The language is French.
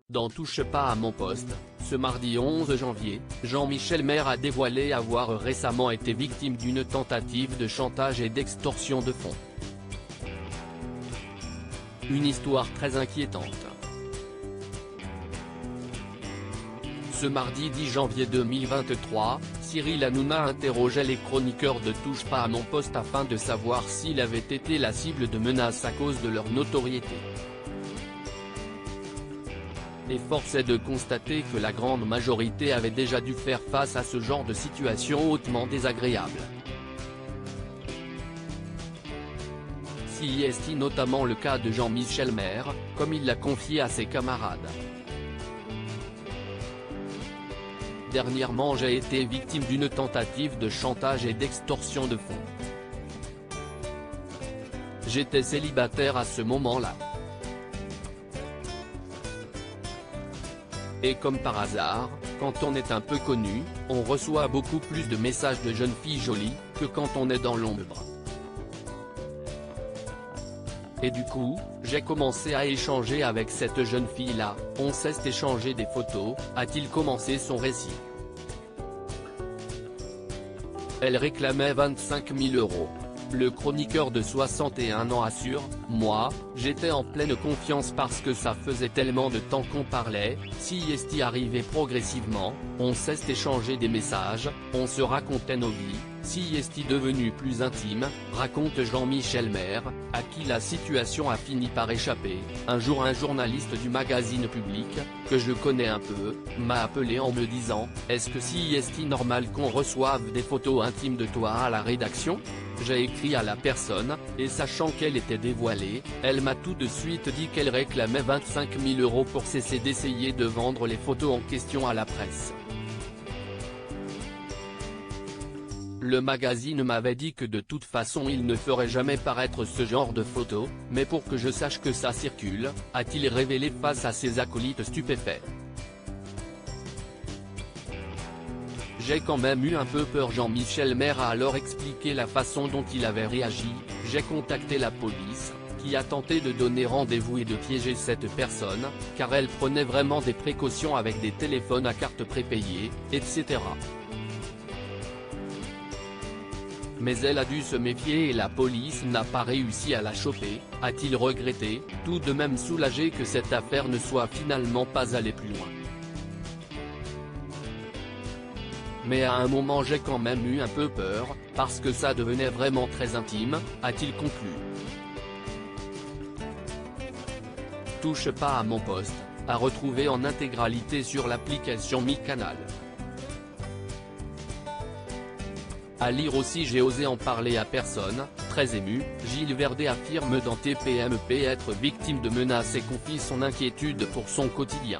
Dans Touche pas à mon poste, ce mardi 11 janvier, Jean-Michel Maire a dévoilé avoir récemment été victime d'une tentative de chantage et d'extorsion de fonds. Une histoire très inquiétante. Ce mardi 10 janvier 2023, Cyril Hanouna interrogeait les chroniqueurs de Touche pas à mon poste afin de savoir s'il avait été la cible de menaces à cause de leur notoriété. Et force est de constater que la grande majorité avait déjà dû faire face à ce genre de situation hautement désagréable. C'est notamment le cas de Jean-Michel Maire, comme il l'a confié à ses camarades. Dernièrement, j'ai été victime d'une tentative de chantage et d'extorsion de fonds. J'étais célibataire à ce moment-là. Et comme par hasard, quand on est un peu connu, on reçoit beaucoup plus de messages de jeunes filles jolies, que quand on est dans l'ombre. Et du coup, j'ai commencé à échanger avec cette jeune fille-là, on s'est échangé des photos, a-t-il commencé son récit. Elle réclamait 25 000 €. Le chroniqueur de 61 ans assure, moi, j'étais en pleine confiance parce que ça faisait tellement de temps qu'on parlait, si arrivait progressivement, on s'est échangé des messages, on se racontait nos vies, si devenu plus intime, raconte Jean-Michel Maire, à qui la situation a fini par échapper. Un jour un journaliste du magazine Public, que je connais un peu, m'a appelé en me disant, est-ce que c'est normal qu'on reçoive des photos intimes de toi à la rédaction? J'ai écrit à la personne, et sachant qu'elle était dévoilée, elle m'a tout de suite dit qu'elle réclamait 25 000 € pour cesser d'essayer de vendre les photos en question à la presse. Le magazine m'avait dit que de toute façon il ne ferait jamais paraître ce genre de photos, mais pour que je sache que ça circule, a-t-il révélé face à ses acolytes stupéfaits. J'ai quand même eu un peu peur. Jean-Michel Maire a alors expliqué la façon dont il avait réagi, j'ai contacté la police, qui a tenté de donner rendez-vous et de piéger cette personne, car elle prenait vraiment des précautions avec des téléphones à carte prépayée, etc. Mais elle a dû se méfier et la police n'a pas réussi à la choper, a-t-il regretté, tout de même soulagé que cette affaire ne soit finalement pas allée plus loin. Mais à un moment j'ai quand même eu un peu peur, parce que ça devenait vraiment très intime, a-t-il conclu. Touche pas à mon poste, à retrouver en intégralité sur l'application MyCanal. À lire aussi. J'ai osé en parler à personne, très ému, Gilles Verdet affirme dans TPMP être victime de menaces et confie son inquiétude pour son quotidien.